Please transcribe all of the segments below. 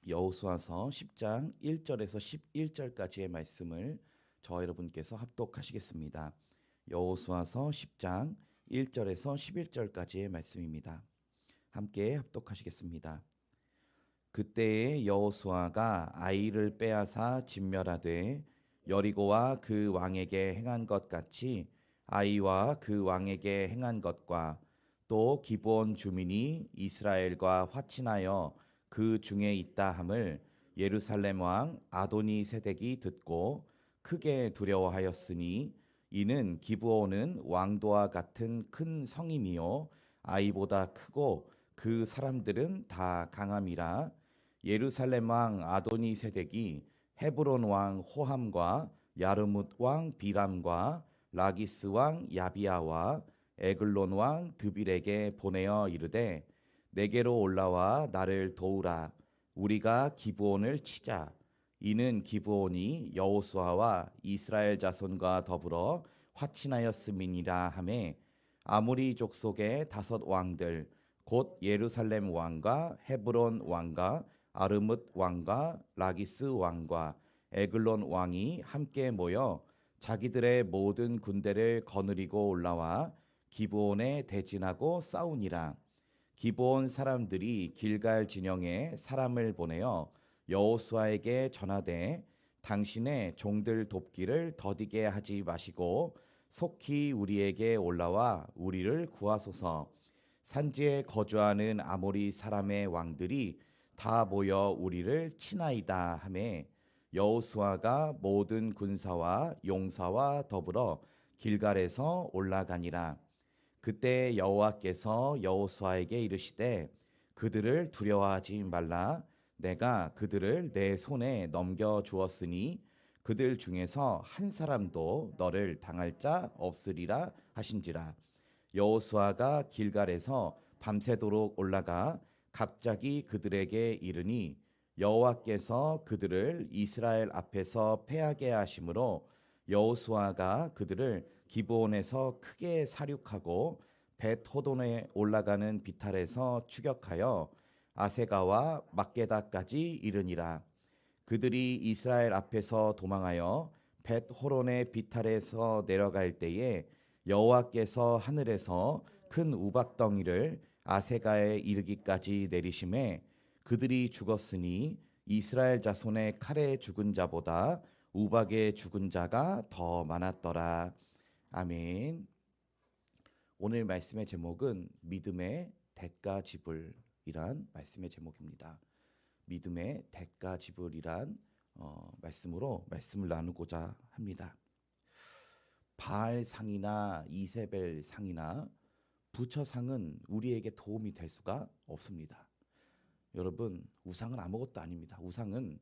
여호수아서 10장 1절에서 11절까지의 말씀을 저와 여러분께서 합독하시겠습니다. 여호수아서 10장 1절에서 11절까지의 말씀입니다. 함께 합독하시겠습니다. 그때에 여호수아가 아이를 빼앗아 진멸하되 여리고와 그 왕에게 행한 것 같이 아이와 그 왕에게 행한 것과 또 기브온 주민이 이스라엘과 화친하여 그 중에 있다 함을 예루살렘 왕 아도니 세덱이 듣고 크게 두려워하였으니 이는 기브온은 왕도와 같은 큰 성임이요 아이보다 크고 그 사람들은 다 강함이라. 예루살렘 왕 아도니 세덱이 헤브론 왕 호함과 야르뭇 왕 비람과 라기스 왕 야비아와 에글론 왕 드빌에게 보내어 이르되 내게로 올라와 나를 도우라. 우리가 기브온을 치자. 이는 기브온이 여호수아와 이스라엘 자손과 더불어 화친하였음이니라 하매 아모리 족속의 5 왕들 곧 예루살렘 왕과 헤브론 왕과 아르뭇 왕과 라기스 왕과 에글론 왕이 함께 모여 자기들의 모든 군대를 거느리고 올라와 기브온에 대진하고 싸우니라. 기브온 사람들이 길갈 진영에 사람을 보내어 여호수아에게 전하되 당신의 종들 돕기를 더디게 하지 마시고 속히 우리에게 올라와 우리를 구하소서. 산지에 거주하는 아모리 사람의 왕들이 다 모여 우리를 치나이다 하매 여호수아가 모든 군사와 용사와 더불어 길갈에서 올라가니라. 그때 여호와께서 여호수아에게 이르시되 그들을 두려워하지 말라. 내가 그들을 내 손에 넘겨 주었으니 그들 중에서 한 사람도 너를 당할 자 없으리라 하신지라. 여호수아가 길갈에서 밤새도록 올라가 갑자기 그들에게 이르니 여호와께서 그들을 이스라엘 앞에서 패하게 하심으로 여호수아가 그들을 기브온에서 크게 사륙하고 벳호돈에 올라가는 비탈에서 추격하여 아세가와 막게다까지 이르니라. 그들이 이스라엘 앞에서 도망하여 벳호론의 비탈에서 내려갈 때에 여호와께서 하늘에서 큰 우박덩이를 아세가에 이르기까지 내리심에 그들이 죽었으니 이스라엘 자손의 칼에 죽은 자보다 우박에 죽은 자가 더 많았더라. 아멘. 오늘 말씀의 제목은 믿음의 대가 지불이란 말씀의 제목입니다. 믿음의 대가 지불이란 말씀으로 말씀을 나누고자 합니다. 바알 상이나 이세벨 상이나 부처 상은 우리에게 도움이 될 수가 없습니다. 여러분, 우상은 아무것도 아닙니다. 우상은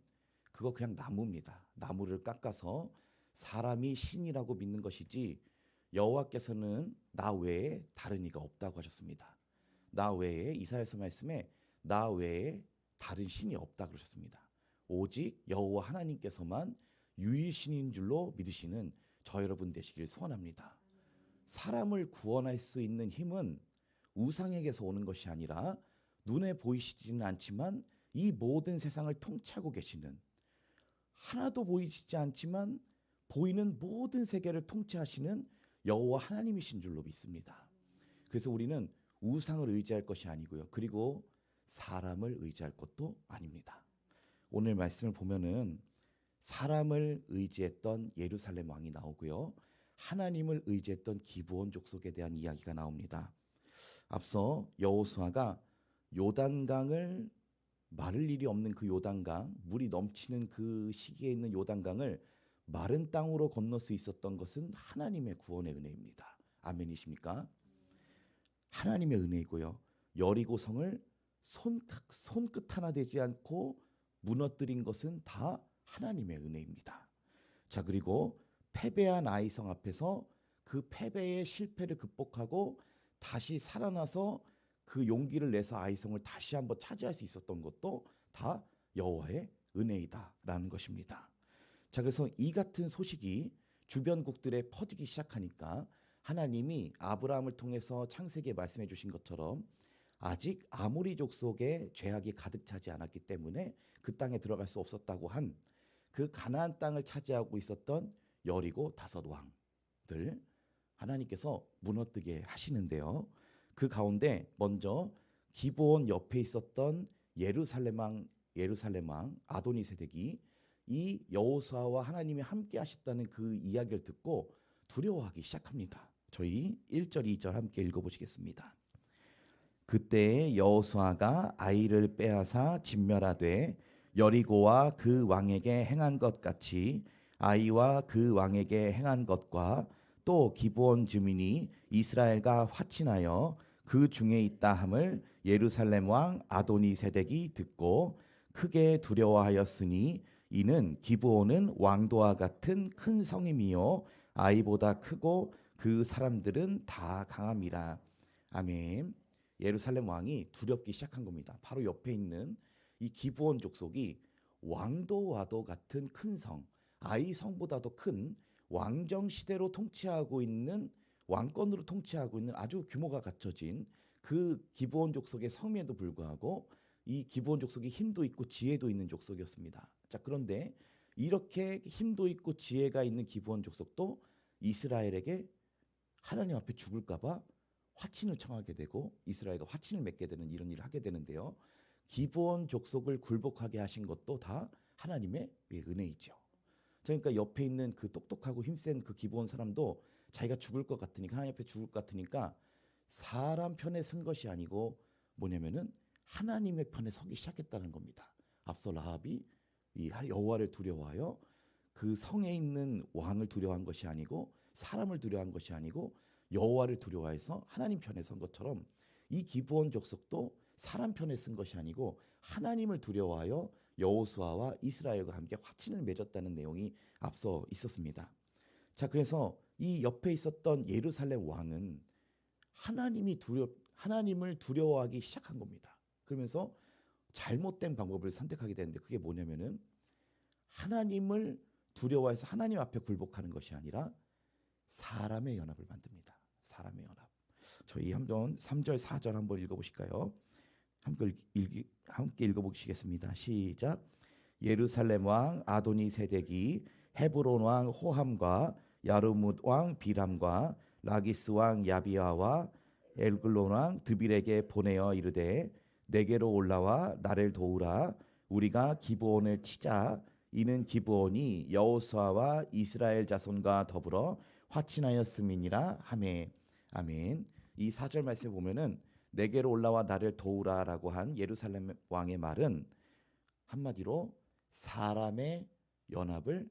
그거 그냥 나무입니다. 나무를 깎아서 사람이 신이라고 믿는 것이지 여호와께서는 나 외에 다른 이가 없다고 하셨습니다. 나 외에 이사야서 말씀에 나 외에 다른 신이 없다 그러셨습니다. 오직 여호와 하나님께서만 유일신인 줄로 믿으시는 저 여러분 되시길 소원합니다. 사람을 구원할 수 있는 힘은 우상에게서 오는 것이 아니라 눈에 보이시지는 않지만 이 모든 세상을 통치하고 계시는, 하나도 보이시지 않지만 보이는 모든 세계를 통치하시는 여호와 하나님이신 줄로 믿습니다. 그래서 우리는 우상을 의지할 것이 아니고요. 그리고 사람을 의지할 것도 아닙니다. 오늘 말씀을 보면은 사람을 의지했던 예루살렘 왕이 나오고요. 하나님을 의지했던 기브온 족속에 대한 이야기가 나옵니다. 앞서 여호수아가 요단강을, 마를 일이 없는 그 요단강, 물이 넘치는 그 시기에 있는 요단강을 마른 땅으로 건널 수 있었던 것은 하나님의 구원의 은혜입니다. 아멘이십니까? 하나님의 은혜이고요. 여리고성을 손끝 하나 되지 않고 무너뜨린 것은 다 하나님의 은혜입니다. 자, 그리고 패배한 아이성 앞에서 그 패배의 실패를 극복하고 다시 살아나서 그 용기를 내서 아이성을 다시 한번 차지할 수 있었던 것도 다 여호와의 은혜이다라는 것입니다. 자, 그래서 이 같은 소식이 주변국들에 퍼지기 시작하니까 하나님이 아브라함을 통해서 창세기에 말씀해 주신 것처럼 아직 아모리 족속의 죄악이 가득 차지 않았기 때문에 그 땅에 들어갈 수 없었다고 한 그 가나안 땅을 차지하고 있었던 여리고 다섯 왕들 하나님께서 무너뜨게 하시는데요. 그 가운데 먼저 기브온 옆에 있었던 예루살렘 왕 아도니세덱이 이 여호수아와 하나님이 함께 하셨다는 그 이야기를 듣고 두려워하기 시작합니다. 저희 1절 2절 함께 읽어보시겠습니다. 그때 여호수아가 아이를 빼앗아 진멸하되 여리고와 그 왕에게 행한 것 같이 아이와 그 왕에게 행한 것과 또 기브온 주민이 이스라엘과 화친하여 그 중에 있다 함을 예루살렘 왕 아도니세덱이 듣고 크게 두려워하였으니 이는 기브온은 왕도와 같은 큰 성임이요 아이보다 크고 그 사람들은 다 강함이라. 아멘. 예루살렘 왕이 두렵기 시작한 겁니다. 바로 옆에 있는 이 기브온 족속이 왕도와도 같은 큰 성, 아이 성보다도 큰 왕정 시대로 통치하고 있는 왕권으로 통치하고 있는 아주 규모가 갖춰진 그 기브온 족속의 성임에도 불구하고 이 기브온 족속이 힘도 있고 지혜도 있는 족속이었습니다. 자, 그런데 이렇게 힘도 있고 지혜가 있는 기브온 족속도 이스라엘에게 하나님 앞에 죽을까봐 화친을 청하게 되고 이스라엘과 화친을 맺게 되는 이런 일을 하게 되는데요. 기브온 족속을 굴복하게 하신 것도 다 하나님의 은혜이죠. 그러니까 옆에 있는 그 똑똑하고 힘센 그 기브온 사람도 자기가 죽을 것 같으니까 하나님 앞에 죽을 것 같으니까 사람 편에 선 것이 아니고 뭐냐면은 하나님의 편에 서기 시작했다는 겁니다. 앞서 라합이 이 여호와를 두려워하여 그 성에 있는 왕을 두려워한 것이 아니고 사람을 두려워한 것이 아니고 여호와를 두려워해서 하나님 편에 선 것처럼 이 기브온 족속도 사람 편에 쓴 것이 아니고 하나님을 두려워하여 여호수아와 이스라엘과 함께 화친을 맺었다는 내용이 앞서 있었습니다. 자, 그래서 이 옆에 있었던 예루살렘 왕은 하나님을 두려워하기 시작한 겁니다. 그러면서 잘못된 방법을 선택하게 되는데 그게 뭐냐면은 하나님을 두려워해서 하나님 앞에 굴복하는 것이 아니라 사람의 연합을 만듭니다. 사람의 연합. 저희 한번 3절 4절 한번 읽어보실까요? 함께 읽어보시겠습니다. 시작. 예루살렘 왕 아도니세덱이 헤브론 왕 호함과 야르뭇 왕 비람과 라기스 왕 야비아와 엘글론 왕 드빌에게 보내어 이르되 내게로 올라와 나를 도우라. 우리가 기브온을 치자. 이는 기브온이 여호수아와 이스라엘 자손과 더불어 화친하였음이니라 하매. 아멘. 이 4절 말씀에 보면은 내게로 올라와 나를 도우라라고 한 예루살렘 왕의 말은 한마디로 사람의 연합을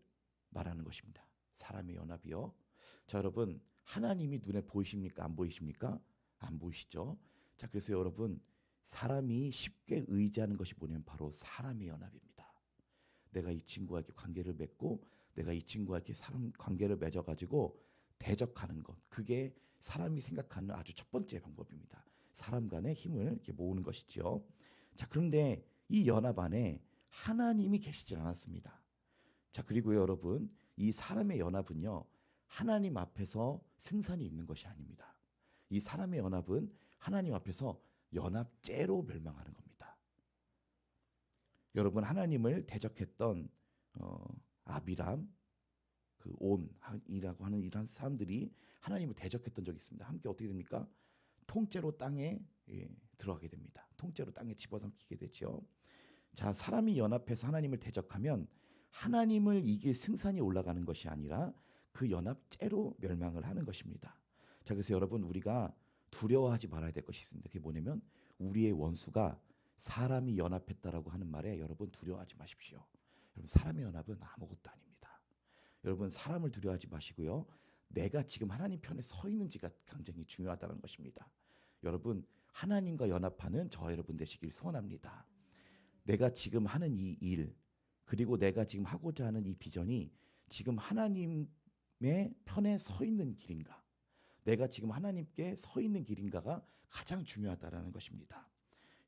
말하는 것입니다. 사람의 연합이요. 자, 여러분 하나님이 눈에 보이십니까? 안 보이십니까? 안 보이시죠? 자, 그래서 여러분 사람이 쉽게 의지하는 것이 뭐냐면 바로 사람의 연합입니다. 내가 이 친구와 이렇게 관계를 맺고 내가 이 친구와 이렇게 사람 관계를 맺어가지고 대적하는 것, 그게 사람이 생각하는 아주 첫 번째 방법입니다. 사람 간의 힘을 이렇게 모으는 것이죠. 자, 그런데 이 연합 안에 하나님이 계시지 않았습니다. 자, 그리고 여러분 이 사람의 연합은요 하나님 앞에서 승산이 있는 것이 아닙니다. 이 사람의 연합은 하나님 앞에서 연합죄로 멸망하는 겁니다. 여러분 하나님을 대적했던 아비람, 그 온이라고 하는 이런 사람들이 하나님을 대적했던 적이 있습니다. 함께 어떻게 됩니까? 통째로 땅에 들어가게 됩니다. 통째로 땅에 집어삼키게 되죠. 자, 사람이 연합해서 하나님을 대적하면 하나님을 이길 승산이 올라가는 것이 아니라 그 연합죄로 멸망을 하는 것입니다. 자, 그래서 여러분 우리가 두려워하지 말아야 될 것이 있습니다. 그게 뭐냐면 우리의 원수가 사람이 연합했다라고 하는 말에 여러분 두려워하지 마십시오. 여러분 사람의 연합은 아무것도 아닙니다. 여러분 사람을 두려워하지 마시고요. 내가 지금 하나님 편에 서 있는지가 굉장히 중요하다는 것입니다. 여러분 하나님과 연합하는 저와 여러분 되시길 소원합니다. 내가 지금 하는 이 일 그리고 내가 지금 하고자 하는 이 비전이 지금 하나님의 편에 서 있는 길인가, 내가 지금 하나님께 서 있는 길인가가 가장 중요하다라는 것입니다.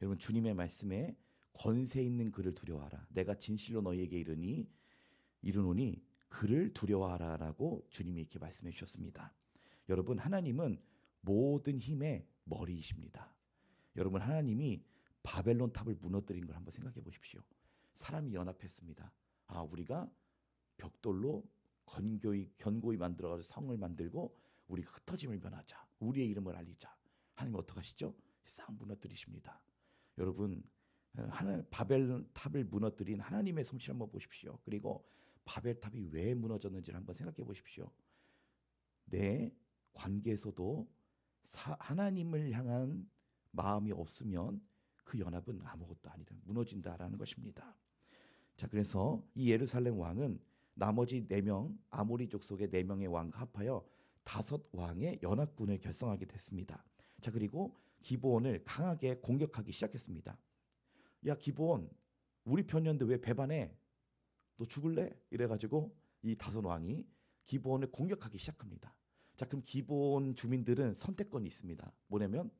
여러분 주님의 말씀에 권세 있는 그를 두려워하라. 내가 진실로 너희에게 이르노니 그를 두려워하라라고 주님이 이렇게 말씀해 주셨습니다. 여러분 하나님은 모든 힘의 머리이십니다. 여러분, 하나님이 바벨론 탑을 무너뜨린 걸 한번 생각해 보십시오. 사람이 연합했습니다. 우리가 벽돌로 견고히 만들어가지고 성을 만들고 우리가 흩어짐을 면하자. 우리의 이름을 알리자. 하나님 어떻게 하시죠? 싹 무너뜨리십니다. 여러분, 바벨 탑을 무너뜨린 하나님의 솜씨를 한번 보십시오. 그리고 바벨 탑이 왜 무너졌는지를 한번 생각해 보십시오. 내 관계에서도 하나님을 향한 마음이 없으면 그 연합은 아무것도 아니다. 무너진다라는 것입니다. 자, 그래서 이 예루살렘 왕은 나머지 4명, 아모리 족속의 4명의 왕과 합하여 5왕의 연합군을 결성하게 됐습니다. 자, 그리고 기브온을 강하게 공격하기 시작했습니다. 야, 기브온, 우리 편이었는데 왜 배반해? 너 죽을래? 이래가지고 이 5왕이 기브온을 공격하기 시작합니다. 자, 그럼 기브온 주민들은 선택권이 있습니다. 뭐냐면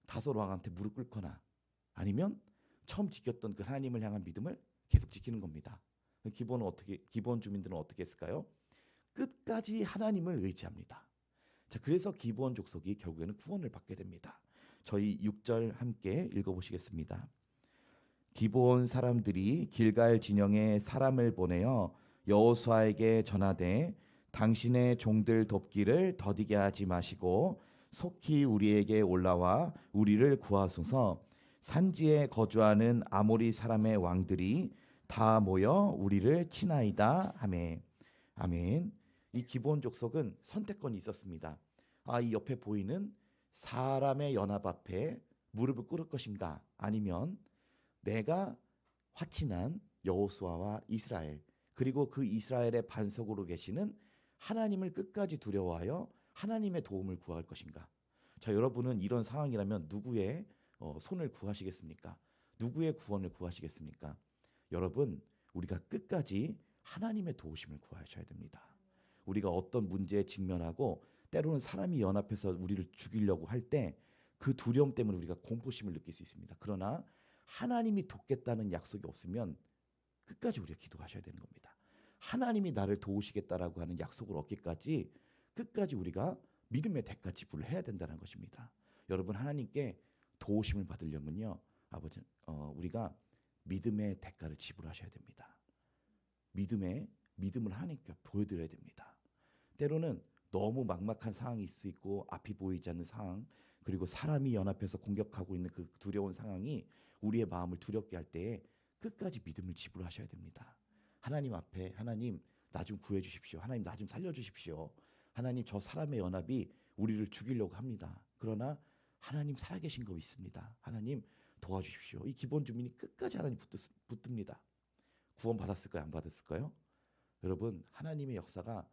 5왕한테 무릎 꿇거나 아니면 처음 지켰던 그 하나님을 향한 믿음을 계속 지키는 겁니다. 기브온 주민들은 어떻게 했을까요? 끝까지 하나님을 의지합니다. 자, 그래서 기브온 족속이 결국에는 구원을 받게 됩니다. 저희 6절 함께 읽어보시겠습니다. 기브온 사람들이 길갈 진영에 사람을 보내어 여호수아에게 전하되 당신의 종들 돕기를 더디게 하지 마시고 속히 우리에게 올라와 우리를 구하소서. 산지에 거주하는 아모리 사람의 왕들이 다 모여 우리를 치나이다 하매. 아멘. 이 기브온 족속은 선택권이 있었습니다. 이 옆에 보이는 사람의 연합 앞에 무릎을 꿇을 것인가, 아니면 내가 화친한 여호수아와 이스라엘, 그리고 그 이스라엘의 반석으로 계시는 하나님을 끝까지 두려워하여 하나님의 도움을 구할 것인가. 자, 여러분은 이런 상황이라면 누구의 손을 구하시겠습니까? 누구의 구원을 구하시겠습니까? 여러분, 우리가 끝까지 하나님의 도우심을 구하셔야 됩니다. 우리가 어떤 문제에 직면하고 때로는 사람이 연합해서 우리를 죽이려고 할 때 그 두려움 때문에 우리가 공포심을 느낄 수 있습니다. 그러나 하나님이 돕겠다는 약속이 없으면 끝까지 우리가 기도하셔야 되는 겁니다. 하나님이 나를 도우시겠다라고 하는 약속을 얻기까지 끝까지 우리가 믿음의 대가 지불을 해야 된다는 것입니다. 여러분, 하나님께 도우심을 받으려면요, 우리가 믿음의 대가를 지불하셔야 됩니다. 믿음을 하나님께 보여드려야 됩니다. 때로는 너무 막막한 상황이 있을 수 있고 앞이 보이지 않는 상황, 그리고 사람이 연합해서 공격하고 있는 그 두려운 상황이 우리의 마음을 두렵게 할 때에 끝까지 믿음을 지불하셔야 됩니다. 하나님 앞에, 하나님 나 좀 구해 주십시오. 하나님 나 좀 살려 주십시오. 하나님, 저 사람의 연합이 우리를 죽이려고 합니다. 그러나 하나님 살아계신 거 있습니다. 하나님 도와주십시오. 이 기브온 주민이 끝까지 하나님 붙듭니다. 구원 받았을까요? 안 받았을까요? 여러분, 하나님의 역사가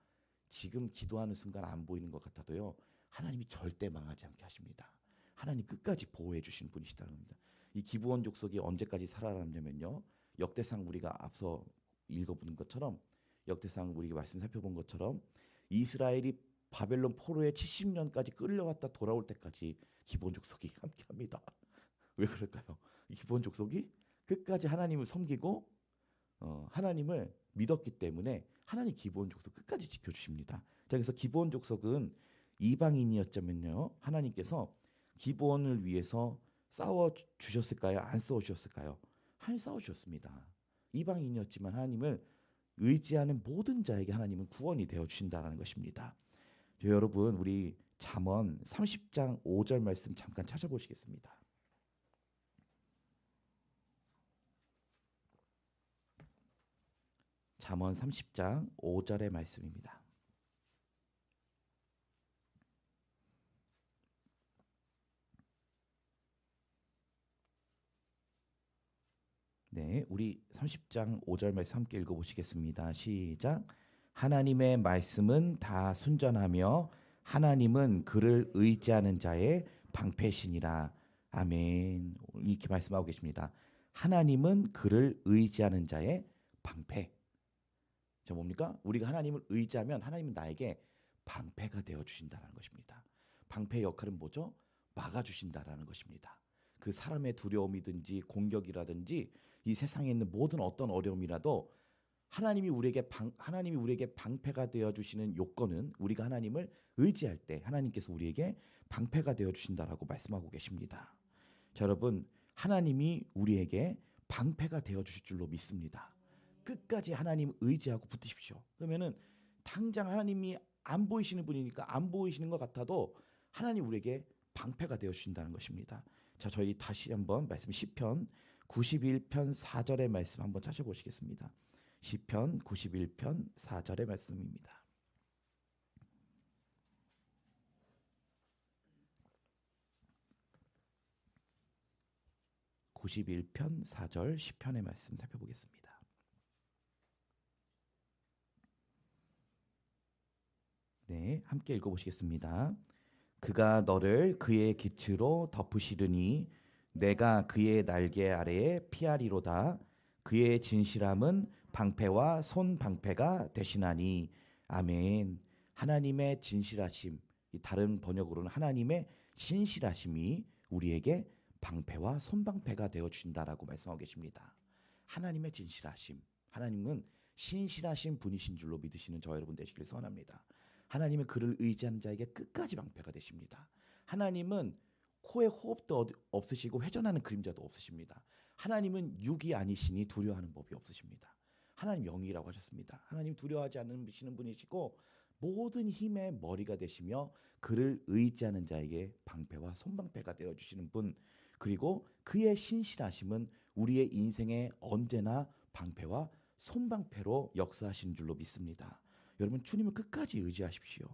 지금 기도하는 순간 안 보이는 것 같아도요, 하나님이 절대 망하지 않게 하십니다. 하나님 끝까지 보호해 주신 분이시다는 겁니다. 이 기브온 족속이 언제까지 살아남냐면요, 역대상 우리가 앞서 읽어본 것처럼, 역대상 우리가 말씀 살펴본 것처럼 이스라엘이 바벨론 포로에 70년까지 끌려갔다 돌아올 때까지 기브온 족속이 함께합니다. 왜 그럴까요? 이 기브온 족속이 끝까지 하나님을 섬기고 하나님을 믿었기 때문에 하나님 기브온 족속 끝까지 지켜주십니다. 자, 그래서 기브온 족속은 이방인이었자면요, 하나님께서 기브온을 위해서 싸워 주셨을까요? 안 싸워 주셨을까요? 하나님 싸워 주셨습니다. 이방인이었지만 하나님을 의지하는 모든 자에게 하나님은 구원이 되어 주신다는 것입니다. 여러분, 우리 잠언 30장 5절 말씀 잠깐 찾아보시겠습니다. 잠언 30장 5절의 말씀입니다. 네, 우리 30장 5절 말씀 함께 읽어보시겠습니다. 시작. 하나님의 말씀은 다 순전하며 하나님은 그를 의지하는 자의 방패시니라. 아멘. 이렇게 말씀하고 계십니다. 하나님은 그를 의지하는 자의 방패. 저 뭡니까? 우리가 하나님을 의지하면 하나님은 나에게 방패가 되어 주신다는 것입니다. 방패의 역할은 뭐죠? 막아 주신다라는 것입니다. 그 사람의 두려움이든지 공격이라든지 이 세상에 있는 모든 어떤 어려움이라도 하나님이 우리에게 방패가 되어 주시는 요건은 우리가 하나님을 의지할 때 하나님께서 우리에게 방패가 되어 주신다라고 말씀하고 계십니다. 자, 여러분, 하나님이 우리에게 방패가 되어 주실 줄로 믿습니다. 끝까지 하나님 의지하고 붙으십시오. 그러면은 당장 하나님이 안 보이시는 분이니까 안 보이시는 것 같아도 하나님 우리에게 방패가 되어 주신다는 것입니다. 자, 저희 다시 한번 말씀 시편 91편 4절의 말씀 한번 찾아보시겠습니다. 시편 91편 4절의 말씀입니다. (91편 4절) 시편의 말씀 살펴보겠습니다. 네, 함께 읽어보시겠습니다. 그가 너를 그의 기츠로 덮으시르니 내가 그의 날개 아래에 피하리로다. 그의 진실함은 방패와 손 방패가 되시나니. 아멘. 하나님의 진실하심, 다른 번역으로는 하나님의 신실하심이 우리에게 방패와 손 방패가 되어 주신다라고 말씀하고 계십니다. 하나님의 진실하심, 하나님은 신실하신 분이신 줄로 믿으시는 저 여러분 되시길 소원합니다. 하나님은 그를 의지하는 자에게 끝까지 방패가 되십니다. 하나님은 코에 호흡도 없으시고 회전하는 그림자도 없으십니다. 하나님은 육이 아니시니 두려워하는 법이 없으십니다. 하나님 영이라고 하셨습니다. 하나님 두려워하지 않으시는 분이시고 모든 힘의 머리가 되시며 그를 의지하는 자에게 방패와 손방패가 되어주시는 분, 그리고 그의 신실하심은 우리의 인생에 언제나 방패와 손방패로 역사하시는 줄로 믿습니다. 여러분, 주님을 끝까지 의지하십시오.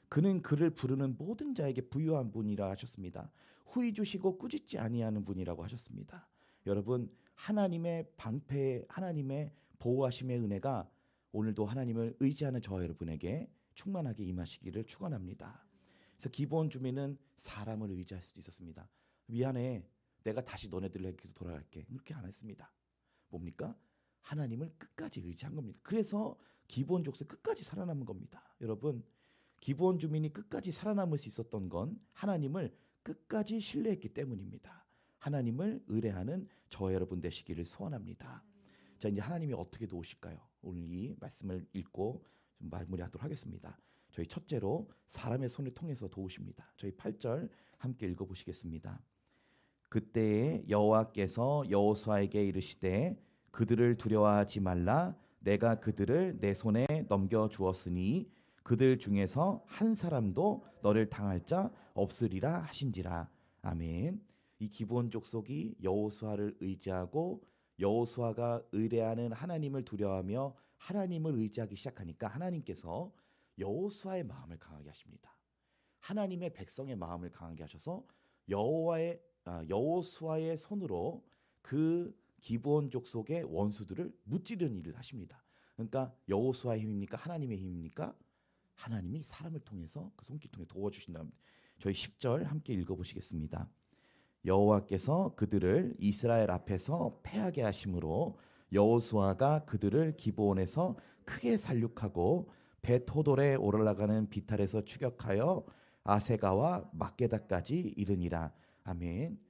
그는 그를 부르는 모든 자에게 부유한 분이라 하셨습니다. 후히 주시고 꾸짖지 아니하는 분이라고 하셨습니다. 여러분, 하나님의 방패, 하나님의 보호하심의 은혜가 오늘도 하나님을 의지하는 저 여러분에게 충만하게 임하시기를 축원합니다. 그래서 기본 주민은 사람을 의지할 수도 있었습니다. 미안해, 내가 다시 너네들에게도 돌아갈게. 그렇게 안 했습니다. 뭡니까? 하나님을 끝까지 의지한 겁니다. 그래서 기본 족속 끝까지 살아남은 겁니다. 여러분, 기본 주민이 끝까지 살아남을 수 있었던 건 하나님을 끝까지 신뢰했기 때문입니다. 하나님을 의뢰하는 저 여러분 되시기를 소원합니다. 자, 이제 하나님이 어떻게 도우실까요? 오늘 이 말씀을 읽고 좀 마무리하도록 하겠습니다. 저희 첫째로 사람의 손을 통해서 도우십니다. 저희 8절 함께 읽어보시겠습니다. 그때에 여호와께서 여호수아에게 이르시되 그들을 두려워하지 말라. 내가 그들을 내 손에 넘겨주었으니 그들 중에서 한 사람도 너를 당할 자 없으리라 하신지라. 아멘. 이 기본 족속이 여호수아를 의지하고 여호수아가 의뢰하는 하나님을 두려워하며 하나님을 의지하기 시작하니까 하나님께서 여호수아의 마음을 강하게 하십니다. 하나님의 백성의 마음을 강하게 하셔서 여호수아의 손으로 그 기브온 족속의 원수들을 무찌르는 일을 하십니다. 그러니까 여호수아의 힘입니까? 하나님의 힘입니까? 하나님이 사람을 통해서 그 손길 통해 도와주신다 합니다. 저희 10절 함께 읽어보시겠습니다. 여호와께서 그들을 이스라엘 앞에서 패하게 하심으로 여호수아가 그들을 기브온에서 크게 살육하고 벳호돌에 올라가는 비탈에서 추격하여 아세가와 막게다까지 이르니라. 아멘.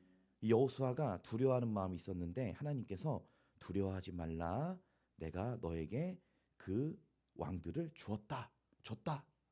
여호수아가 두려워하는 마음이 있었는데 하나님께서 두려워하지 말라. 내가 너에게 그 왕들을 줬다.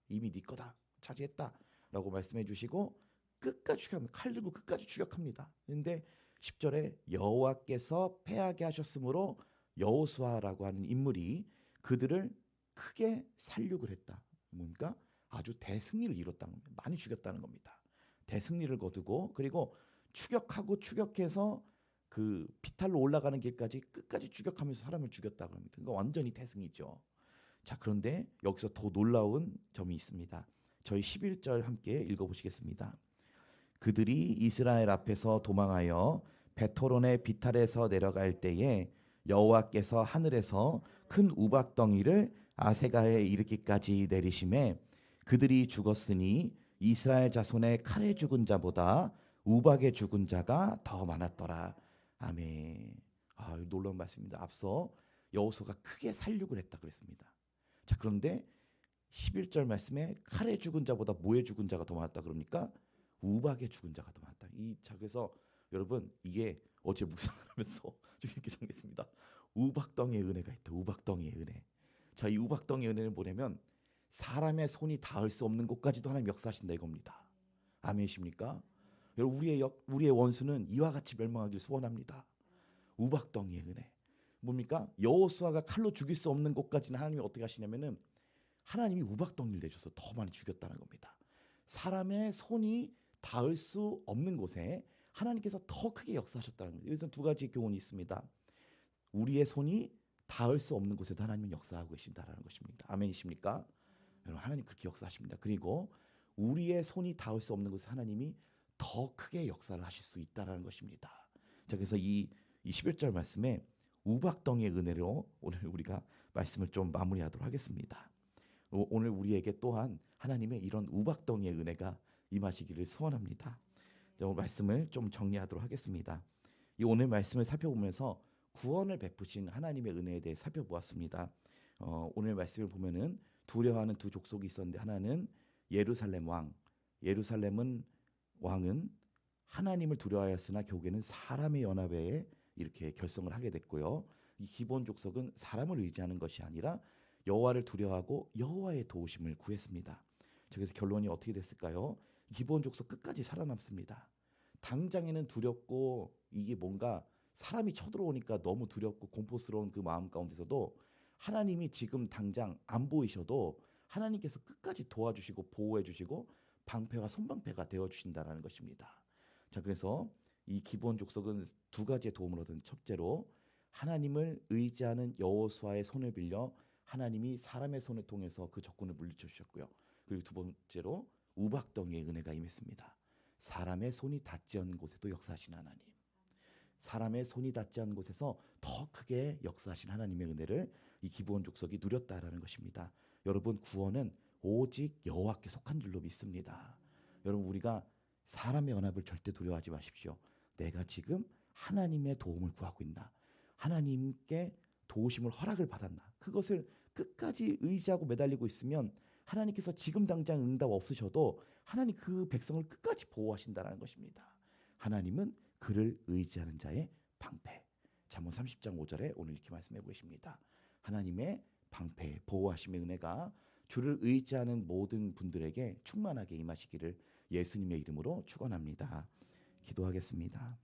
이미 네 거다. 차지했다. 라고 말씀해 주시고 끝까지 추격합니다. 칼 들고 끝까지 추격합니다. 그런데 10절에 여호와께서 패하게 하셨으므로 여호수아라고 하는 인물이 그들을 크게 살육을 했다. 뭔가 아주 대승리를 이뤘다는 겁니다. 많이 죽였다는 겁니다. 대승리를 거두고 그리고 추격해서 그 비탈로 올라가는 길까지 끝까지 추격하면서 사람을 죽였다 그럽니다. 그러니까 완전히 대승이죠. 자, 그런데 여기서 더 놀라운 점이 있습니다. 저희 11절 함께 읽어보시겠습니다. 그들이 이스라엘 앞에서 도망하여 벳호론의 비탈에서 내려갈 때에 여호와께서 하늘에서 큰 우박덩이를 아세가에 이르기까지 내리심에 그들이 죽었으니 이스라엘 자손의 칼에 죽은 자보다 우박에 죽은 자가 더 많았더라. 아멘. 놀라운 말씀입니다. 앞서 여호수아가 크게 살육을 했다 그랬습니다. 자, 그런데 11절 말씀에 칼에 죽은 자보다 뭐에 죽은 자가 더 많았다 그럽니까? 우박에 죽은 자가 더 많았다. 자, 그래서 여러분, 이게 어제 묵상을 하면서 좀 이렇게 정했습니다. 우박덩이의 은혜가 있다. 우박덩이의 은혜. 자, 이 우박덩이의 은혜는 뭐냐면 사람의 손이 닿을 수 없는 곳까지도 하나님 역사하신다 이겁니다. 아멘이십니까? 여러분, 우리의 원수는 이와 같이 멸망하길 소원합니다. 우박덩이의 은혜. 뭡니까? 여호수아가 칼로 죽일 수 없는 곳까지는 하나님이 어떻게 하시냐면은 하나님이 우박덩이를 내셔서 더 많이 죽였다는 겁니다. 사람의 손이 닿을 수 없는 곳에 하나님께서 더 크게 역사하셨다는 거예요. 여기서 두 가지 교훈이 있습니다. 우리의 손이 닿을 수 없는 곳에도 하나님은 역사하고 계신다라는 것입니다. 아멘이십니까? 여러분, 하나님 그렇게 역사하십니다. 그리고 우리의 손이 닿을 수 없는 곳에 하나님이 더 크게 역사를 하실 수 있다라는 것입니다. 자, 그래서 이 11절 말씀에 우박덩이의 은혜로 오늘 우리가 말씀을 좀 마무리하도록 하겠습니다. 오늘 우리에게 또한 하나님의 이런 우박덩이의 은혜가 임하시기를 소원합니다. 오늘 말씀을 좀 정리하도록 하겠습니다. 이 오늘 말씀을 살펴보면서 구원을 베푸신 하나님의 은혜에 대해 살펴보았습니다. 오늘 말씀을 보면은 두려워하는 두 족속이 있었는데 하나는 예루살렘 왕, 예루살렘은 왕은 하나님을 두려워하였으나 결국에는 사람의 연합에 이렇게 결성을 하게 됐고요. 이 기본 족속은 사람을 의지하는 것이 아니라 여호와를 두려워하고 여호와의 도우심을 구했습니다. 그래서 결론이 어떻게 됐을까요? 기본 족속 끝까지 살아남습니다. 당장에는 두렵고 이게 뭔가 사람이 쳐들어오니까 너무 두렵고 공포스러운 그 마음 가운데서도 하나님이 지금 당장 안 보이셔도 하나님께서 끝까지 도와주시고 보호해 주시고 방패와 손방패가 되어 주신다라는 것입니다. 자, 그래서 이 기본 족속은 두 가지의 도움을 얻은 첫째로 하나님을 의지하는 여호수아의 손을 빌려 하나님이 사람의 손을 통해서 그 적군을 물리쳐 주셨고요. 그리고 두 번째로 우박덩이의 은혜가 임했습니다. 사람의 손이 닿지 않는 곳에도 역사하신 하나님, 사람의 손이 닿지 않는 곳에서 더 크게 역사하신 하나님의 은혜를 이 기브온 족속이 누렸다라는 것입니다. 여러분, 구원은 오직 여호와께 속한 줄로 믿습니다. 여러분, 우리가 사람의 연합을 절대 두려워하지 마십시오. 내가 지금 하나님의 도움을 구하고 있나, 하나님께 도우심을 허락을 받았나, 그것을 끝까지 의지하고 매달리고 있으면 하나님께서 지금 당장 응답 없으셔도 하나님 그 백성을 끝까지 보호하신다는 것입니다. 하나님은 그를 의지하는 자의 방패. 잠언 30장 5절에 오늘 이렇게 말씀해 계십니다. 하나님의 방패, 보호하심의 은혜가 주를 의지하는 모든 분들에게 충만하게 임하시기를 예수님의 이름으로 축원합니다. 기도하겠습니다.